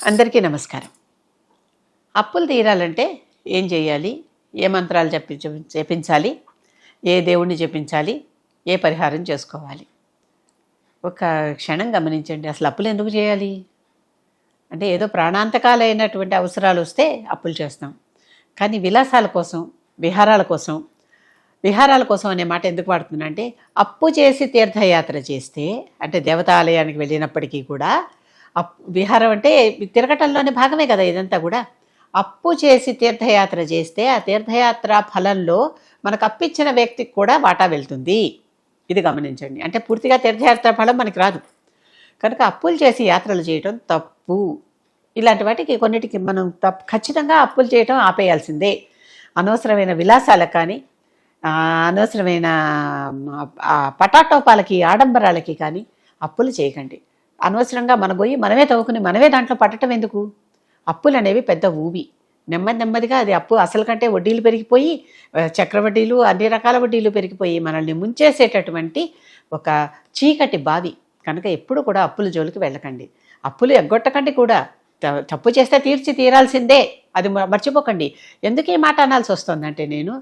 అందరికీ నమస్కారం. అప్పులు తీరాలంటే ఏం చేయాలి? ఏ మంత్రాలు జపించాలి? ఏ దేవుణ్ణి జపించాలి? ఏ పరిహారం చేసుకోవాలి? ఒక క్షణం గమనించండి. అసలు అప్పులు ఎందుకు చేయాలి? అంటే ఏదో ప్రాణాంతకాలైనటువంటి అవసరాలు వస్తే అప్పులు చేస్తాం. కానీ విలాసాల కోసం, విహారాల కోసం అనే మాట ఎందుకు వాడుతున్నా అంటే, అప్పు చేసి తీర్థయాత్ర చేస్తే, అంటే దేవతాలయానికి వెళ్ళినప్పటికీ కూడా విహారం అంటే తిరగటంలోని భాగమే కదా ఇదంతా కూడా. అప్పు చేసి తీర్థయాత్ర చేస్తే ఆ తీర్థయాత్ర ఫలంలో మనకు అప్పిచ్చిన వ్యక్తికి కూడా వాటా వెళ్తుంది. ఇది గమనించండి. అంటే పూర్తిగా తీర్థయాత్ర ఫలం మనకి రాదు కనుక అప్పులు చేసి యాత్రలు చేయటం తప్పు. ఇలాంటి వాటికి కొన్నిటికి మనం ఖచ్చితంగా అప్పులు చేయటం ఆపేయాల్సిందే. అనవసరమైన విలాసాలకు కానీ, అనవసరమైన పటాటోపాలకి, ఆడంబరాలకి కానీ అప్పులు చేయకండి. అనవసరంగా మన పోయి మనమే తవ్వుకుని మనమే దాంట్లో పట్టడం ఎందుకు? అప్పులు అనేవి పెద్ద ఊబి. నెమ్మదిగా అది అప్పు అసలు కంటే వడ్డీలు పెరిగిపోయి, చక్రవడ్డీలు, అన్ని రకాల వడ్డీలు పెరిగిపోయి మనల్ని ముంచేసేటటువంటి ఒక చీకటి బావి. కనుక ఎప్పుడు కూడా అప్పుల జోలికి వెళ్ళకండి. అప్పులు ఎగ్గొట్టకండి కూడా. తప్పు చేస్తే తీరాల్సిందే, అది మర్చిపోకండి. ఎందుకు ఈ మాట అనాల్సి వస్తుందంటే, నేను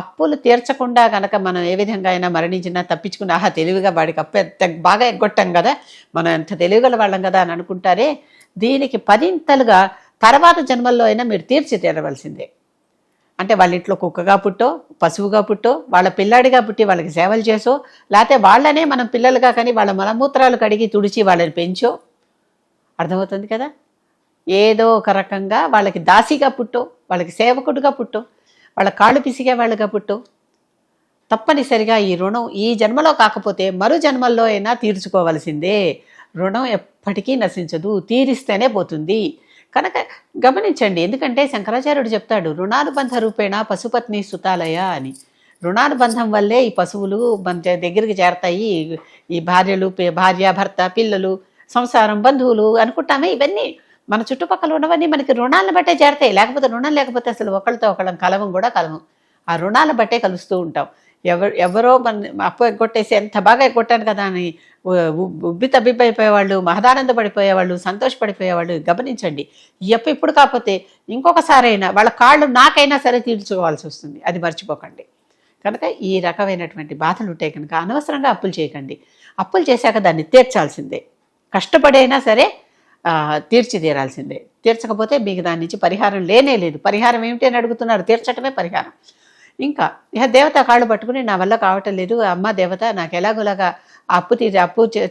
అప్పులు తీర్చకుండా కనుక మనం ఏ విధంగా అయినా మరణించినా తప్పించుకుని తెలివిగా వాడికి అప్పు బాగా ఎగ్గొట్టాం కదా, మనం ఎంత తెలివిగల వాళ్ళం కదా అని అనుకుంటారే. దీనికి 10 తర్వాత జన్మల్లో అయినా మీరు తీరవలసిందే. అంటే వాళ్ళ ఇంట్లో కుక్కగా పుట్టో, పశువుగా పుట్టో, వాళ్ళ పిల్లాడిగా పుట్టి వాళ్ళకి సేవలు చేసో, లేకపోతే వాళ్ళనే మనం పిల్లలుగా కానీ వాళ్ళ మలమూత్రాలు కడిగి తుడిచి వాళ్ళని పెంచో, అర్థమవుతుంది కదా. ఏదో ఒక రకంగా వాళ్ళకి దాసిగా పుట్టో, వాళ్ళకి సేవకుడుగా పుట్టో, వాళ్ళ కాళ్ళు పిసిగే వాళ్ళుగా పుట్టో, తప్పనిసరిగా ఈ రుణం ఈ జన్మలో కాకపోతే మరో జన్మల్లో అయినా తీర్చుకోవలసిందే. రుణం ఎప్పటికీ నశించదు, తీరిస్తేనే పోతుంది. కనుక గమనించండి. ఎందుకంటే శంకరాచార్యుడు చెప్తాడు, రుణానుబంధ రూపేణ పశుపత్ని సుతాలయ అని. రుణానుబంధం వల్లే ఈ పశువులు మన దగ్గరికి చేరతాయి. ఈ భార్య భర్త పిల్లలు సంసారం బంధువులు అనుకుంటామే, ఇవన్నీ మన చుట్టుపక్కల ఉన్నవన్నీ మనకి రుణాలను బట్టే చేరతాయి. లేకపోతే రుణం లేకపోతే అసలు ఒకళ్ళతో ఒకళ్ళం కలవం. ఆ రుణాలను బట్టే కలుస్తూ ఉంటాం. ఎవరో మన అప్పు ఎగ్గొట్టేసి ఎంత బాగా ఎగ్గొట్టాను కదా అని ఉబ్బి తబ్బిబ్బైపోయేవాళ్ళు, మహదానంద పడిపోయేవాళ్ళు, సంతోషపడిపోయేవాళ్ళు. గమనించండి, ఈ అప్పు ఇప్పుడు కాకపోతే ఇంకొకసారైనా వాళ్ళ కాళ్ళు నాకైనా సరే తీర్చుకోవాల్సి వస్తుంది. అది మర్చిపోకండి. కనుక ఈ రకమైనటువంటి బాధలు ఉంటాయి కనుక అనవసరంగా అప్పులు చేయకండి. అప్పులు చేశాక దాన్ని తీర్చాల్సిందే. కష్టపడైనా సరే తీర్చాల్సిందే. తీర్చకపోతే మీకు దాని నుంచి పరిహారం లేదు. పరిహారం ఏమిటి అని అడుగుతున్నారు. తీర్చటమే పరిహారం. ఇంకా దేవత కాళ్ళు పట్టుకుని నా వల్ల కావటం లేదు, అమ్మ దేవత నాకు ఎలాగోలాగా అప్పు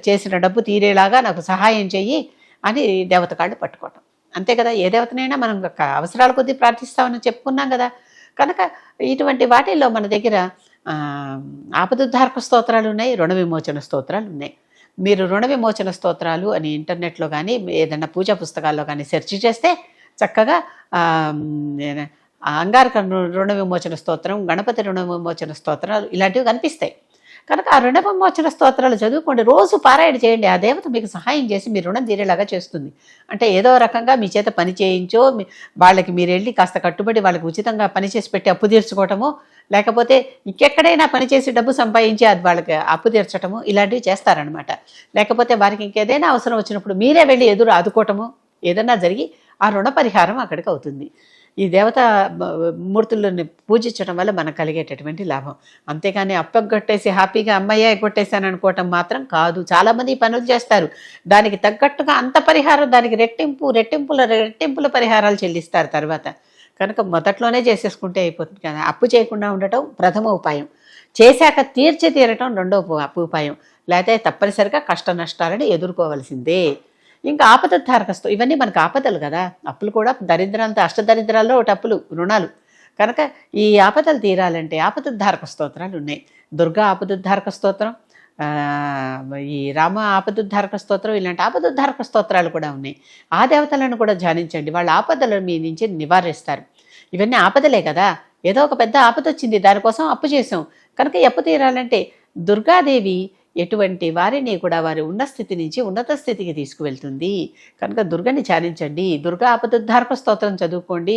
చేసిన డబ్బు తీరేలాగా నాకు సహాయం చెయ్యి అని దేవత కాళ్ళు పట్టుకోవటం. అంతే కదా. ఏ దేవతనైనా మనం అవసరాల కొద్దీ ప్రార్థిస్తామని చెప్పుకున్నాం కదా. కనుక ఇటువంటి వాటిల్లో మన దగ్గర ఆపదుద్ధారక స్తోత్రాలు ఉన్నాయి, రుణ విమోచన స్తోత్రాలు ఉన్నాయి. మీరు రుణ విమోచన స్తోత్రాలు అని ఇంటర్నెట్లో కానీ ఏదైనా పూజా పుస్తకాల్లో కానీ సెర్చ్ చేస్తే చక్కగా అంగారక రుణ విమోచన స్తోత్రం, గణపతి రుణ విమోచన స్తోత్రాలు ఇలాంటివి కనిపిస్తాయి. కనుక ఆ రుణ విమోచన స్తోత్రాలు చదువుకోండి, రోజు పారాయణ చేయండి. ఆ దేవత మీకు సహాయం చేసి మీ రుణం తీరేలాగా చేస్తుంది. అంటే ఏదో రకంగా మీ చేత పని చేయించో, వాళ్ళకి మీరు వెళ్ళి కాస్త కట్టుబడి వాళ్ళకి ఉచితంగా పని చేసి పెట్టి అప్పు తీర్చుకోవటమో, లేకపోతే ఇంకెక్కడైనా పనిచేసి డబ్బు సంపాదించి అది వాళ్ళకి అప్పు తీర్చటము, ఇలాంటివి చేస్తారనమాట. లేకపోతే వారికి ఇంకేదైనా అవసరం వచ్చినప్పుడు మీరే వెళ్ళి ఎదురు ఆదుకోవటము, ఏదన్నా జరిగి ఆ రుణ పరిహారం అక్కడికి అవుతుంది. ఈ దేవత మూర్తులను పూజించడం వల్ల మనకు కలిగేటటువంటి లాభం. అంతేగాని అప్పగొట్టేసి హ్యాపీగా అమ్మయ్య ఎగ్గొట్టేశాను అనుకోవటం మాత్రం కాదు. చాలామంది ఈ పనులు చేస్తారు. దానికి తగ్గట్టుగా అంత పరిహారం, దానికి రెట్టింపుల పరిహారాలు చెల్లిస్తారు తర్వాత. కనుక మొదట్లోనే చేసేసుకుంటే అయిపోతుంది కదా. అప్పు చేయకుండా ఉండటం ప్రథమ ఉపాయం, చేశాక తీరటం రెండో ఉపాయం. లేకపోతే తప్పనిసరిగా కష్ట నష్టాలను ఎదుర్కోవలసిందే. ఇంకా ఆపదద్ధారకస్తో ఇవన్నీ మనకు ఆపదలు కదా. అప్పులు కూడా దరిద్రాలతో, అష్టదరిద్రాల్లో ఒకటి అప్పులు, రుణాలు. కనుక ఈ ఆపదలు తీరాలంటే ఆపదద్ధారక స్తోత్రాలు ఉన్నాయి. దుర్గా ఆపదద్ధారక స్తోత్రం, ఈ రామ ఆపదద్ధారక స్తోత్రం, ఇలాంటి ఆపదద్ధారక స్తోత్రాలు కూడా ఉన్నాయి. ఆ దేవతలను కూడా ధ్యానించండి, వాళ్ళ ఆపదలను మీ నుంచి నివారిస్తారు. ఇవన్నీ ఆపదలే కదా. ఏదో ఒక పెద్ద ఆపద వచ్చింది, దానికోసం అప్పు చేసాం. కనుక అప్పు తీరాలంటే దుర్గాదేవి ఎటువంటి వారిని కూడా వారి ఉన్న స్థితి నుంచి ఉన్నత స్థితికి తీసుకువెళ్తుంది. కనుక దుర్గని ధ్యానించండి, దుర్గా ఆపదద్ధారక స్తోత్రం చదువుకోండి.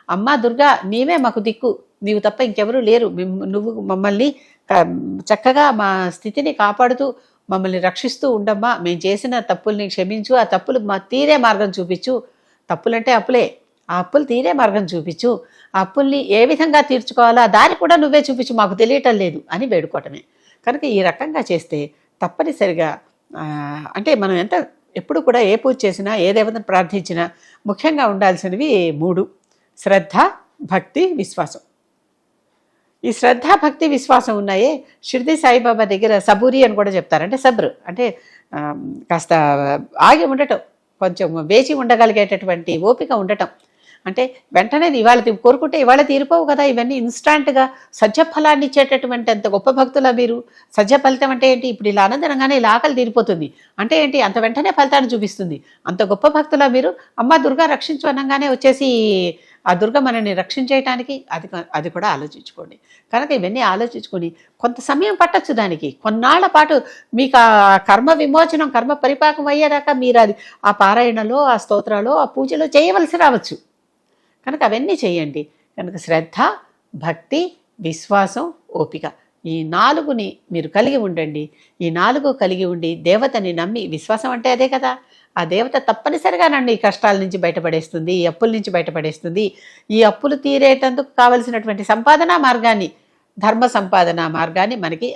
అమ్మా దుర్గా, నీవే మాకు దిక్కు, నీవు తప్ప ఇంకెవరూ లేరు. నువ్వు మమ్మల్ని చక్కగా మా స్థితిని కాపాడుతూ మమ్మల్ని రక్షిస్తూ ఉండమ్మా. మేము చేసిన తప్పుల్ని క్షమించు, ఆ తప్పులు మా తీరే మార్గం చూపించు. తప్పులంటే అప్పులే. ఆ అప్పులు తీరే మార్గం చూపించు, ఆ అప్పుల్ని ఏ విధంగా తీర్చుకోవాలో ఆ దారి కూడా నువ్వే చూపించు, మాకు తెలియటం లేదు అని వేడుకోవటమే. కనుక ఈ రకంగా చేస్తే తప్పనిసరిగా అంటే మనం ఎప్పుడు కూడా ఏ పూజ చేసినా ఏ దేవతను ప్రార్థించినా ముఖ్యంగా ఉండాల్సినవి 3: శ్రద్ధ, భక్తి, విశ్వాసం. ఈ శ్రద్ధ, భక్తి, విశ్వాసం ఉన్నాయే షిర్డీ సాయిబాబా దగ్గర సబూరి అని కూడా చెప్తారు. అంటే సబ్ర్ అంటే కాస్త ఆగి ఉండటం, కొంచెం వేచి ఉండగలిగేటటువంటి ఓపిక ఉండటం. అంటే వెంటనే ఇవాళ కోరుకుంటే ఇవాళ తీరిపోవు కదా, ఇవన్నీ ఇన్స్టాంట్గా సజ్జఫలాన్ని ఇచ్చేటటువంటి అంత గొప్ప భక్తులా మీరు? సజ్జ ఫలితం అంటే ఏంటి? ఇప్పుడు ఇలా అనంతరంగానే ఇలా ఆకలి తీరిపోతుంది అంటే ఏంటి? అంత వెంటనే ఫలితాన్ని చూపిస్తుంది. అంత గొప్ప భక్తులా మీరు? అమ్మ దుర్గా రక్షించు అనగానే వచ్చేసి ఆ దుర్గ మనల్ని రక్షించేయటానికి అది కూడా ఆలోచించుకోండి. కనుక ఇవన్నీ ఆలోచించుకొని కొంత సమయం పట్టచ్చు దానికి. కొన్నాళ్ల పాటు మీకు ఆ కర్మ విమోచనం, కర్మ పరిపాకం అయ్యేదాకా మీరు అది ఆ పారాయణలో, ఆ స్తోత్రాలో, ఆ పూజలో చేయవలసి రావచ్చు. కనుక అవన్నీ చేయండి. కనుక శ్రద్ధ, భక్తి, విశ్వాసం, ఓపిక ఈ 4ని మీరు కలిగి ఉండండి. ఈ 4 కలిగి ఉండి దేవతని నమ్మి, విశ్వాసం అంటే అదే కదా, ఆ దేవత తప్పనిసరిగా నన్ను ఈ కష్టాల నుంచి బయటపడేస్తుంది, ఈ అప్పుల నుంచి బయటపడేస్తుంది, ఈ అప్పులు తీరేటందుకు కావలసినటువంటి సంపాదనా మార్గాన్ని, ధర్మ సంపాదన మార్గాన్ని మనకి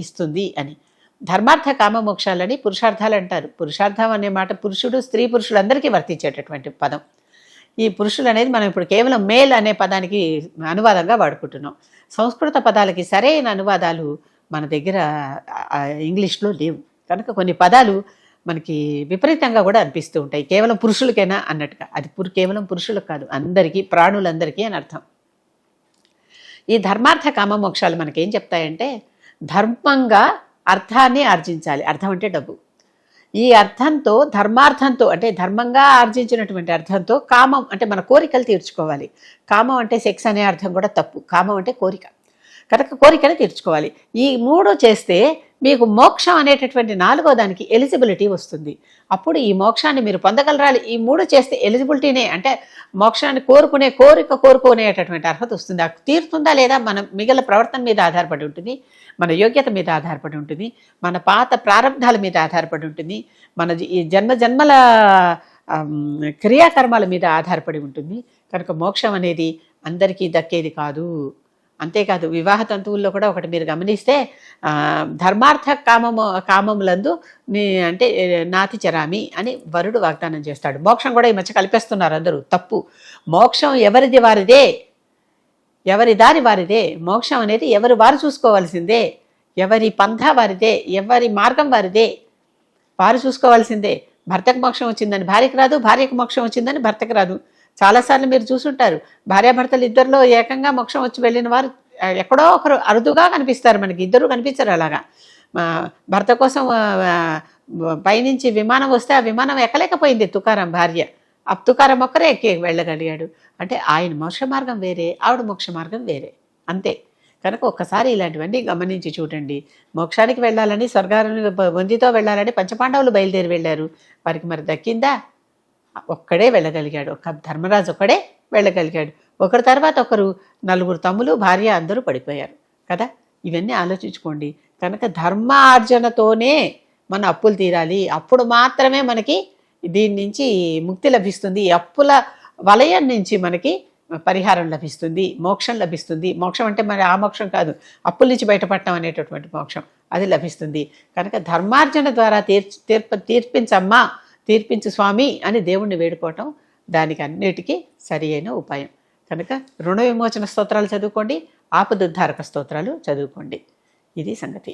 ఇస్తుంది అని. ధర్మార్థ కామ మోక్షాలని పురుషార్థాలు అంటారు. పురుషార్థం అనే మాట పురుషుడు, స్త్రీ, పురుషులందరికీ వర్తించేటటువంటి పదం. ఈ పురుషులు అనేది మనం ఇప్పుడు కేవలం మేల్ అనే పదానికి అనువాదంగా వాడుకుంటున్నాం. సంస్కృత పదాలకి సరైన అనువాదాలు మన దగ్గర ఇంగ్లీష్లో లేవు. కనుక కొన్ని పదాలు మనకి విపరీతంగా కూడా అనిపిస్తూ ఉంటాయి, కేవలం పురుషులకేనా అన్నట్టుగా. అది కేవలం పురుషులకు కాదు, అందరికీ, ప్రాణులందరికీ అని అర్థం. ఈ ధర్మార్థ కామ మోక్షాలు మనకేం చెప్తాయంటే ధర్మంగా అర్థాన్ని ఆర్జించాలి. అర్థం అంటే డబ్బు. ఈ అర్థంతో, ధర్మార్థంతో అంటే ధర్మంగా ఆర్జించినటువంటి అర్థంతో కామం అంటే మన కోరికలు తీర్చుకోవాలి. కామం అంటే సెక్స్ అనే అర్థం కూడా తప్పు. కామం అంటే కోరిక. కనుక కోరికను తీర్చుకోవాలి. ఈ 3 చేస్తే మీకు మోక్షం అనేటటువంటి 4వ దానికి ఎలిజిబిలిటీ వస్తుంది. అప్పుడు ఈ మోక్షాన్ని మీరు పొందగలరాలి. ఈ 3 చేస్తే ఎలిజిబిలిటీనే, అంటే మోక్షాన్ని కోరుకునేటటువంటి అర్హత వస్తుంది. అది తీరుతుందా లేదా మన మిగిలిన ప్రవర్తన మీద ఆధారపడి ఉంటుంది, మన యోగ్యత మీద ఆధారపడి ఉంటుంది, మన పాత ప్రారంధాల మీద ఆధారపడి ఉంటుంది, మన ఈ జన్మల క్రియాకర్మాల మీద ఆధారపడి ఉంటుంది. కనుక మోక్షం అనేది అందరికీ దక్కేది కాదు. అంతేకాదు వివాహ తంతువుల్లో కూడా ఒకటి మీరు గమనిస్తే ధర్మార్థ కామములందు అంటే నాతి చరామి అని వరుడు వాగ్దానం చేస్తాడు. మోక్షం కూడా ఈ మధ్య కల్పిస్తున్నారు అందరూ, తప్పు. మోక్షం ఎవరిది వారిదే, ఎవరి దారి వారిదే. మోక్షం అనేది ఎవరు వారు చూసుకోవాల్సిందే, ఎవరి పంథ వారిదే, ఎవరి మార్గం వారిదే, వారు చూసుకోవాల్సిందే. భర్తకు మోక్షం వచ్చిందని భార్యకు రాదు, భార్యకు మోక్షం వచ్చిందని భర్తకు రాదు. చాలాసార్లు మీరు చూసుంటారు, భార్యాభర్తలు ఇద్దరిలో ఏకంగా మోక్షం వచ్చి వెళ్ళిన వారు ఎక్కడో ఒకరు అరుదుగా కనిపిస్తారు మనకి, ఇద్దరు కనిపించరు అలాగా. భర్త కోసం పైనుంచి విమానం వస్తే ఆ విమానం ఎక్కలేకపోయింది తుకారం భార్య, ఆ తుకారం ఒక్కరే ఎక్కి వెళ్ళగలిగాడు. అంటే ఆయన మోక్ష మార్గం వేరే, ఆవిడ మోక్ష మార్గం వేరే, అంతే. కనుక ఒక్కసారి ఇలాంటివన్నీ గమనించి చూడండి. మోక్షానికి వెళ్ళాలని, స్వర్గాన్ని వందితో వెళ్ళాలని పంచపాండవులు బయలుదేరి వెళ్ళారు. వారికి మరి దక్కిందా? ఒక్కడే వెళ్ళగలిగాడు, ఒక్క ధర్మరాజు ఒక్కడే వెళ్ళగలిగాడు. ఒకరి తర్వాత ఒకరు, 4 తమ్ములు, భార్య అందరూ పడిపోయారు కదా. ఇవన్నీ ఆలోచించుకోండి. కనుక ధర్మార్జనతోనే మన అప్పులు తీరాలి. అప్పుడు మాత్రమే మనకి దీని నుంచి ముక్తి లభిస్తుంది. అప్పుల వలయం నుంచి మనకి పరిహారం లభిస్తుంది, మోక్షం లభిస్తుంది. మోక్షం అంటే మరి ఆ మోక్షం కాదు, అప్పుల నుంచి బయటపడటం అనేటటువంటి మోక్షం, అది లభిస్తుంది. కనుక ధర్మార్జన ద్వారా తీర్పించమ్మా, తీర్పించు స్వామి అని దేవుణ్ణి వేడుకోవటం దానికి అన్నిటికీ సరి అయిన ఉపాయం. కనుక రుణ విమోచన స్తోత్రాలు చదువుకోండి, ఆపదుద్ధారక స్తోత్రాలు చదువుకోండి. ఇది సంగతి.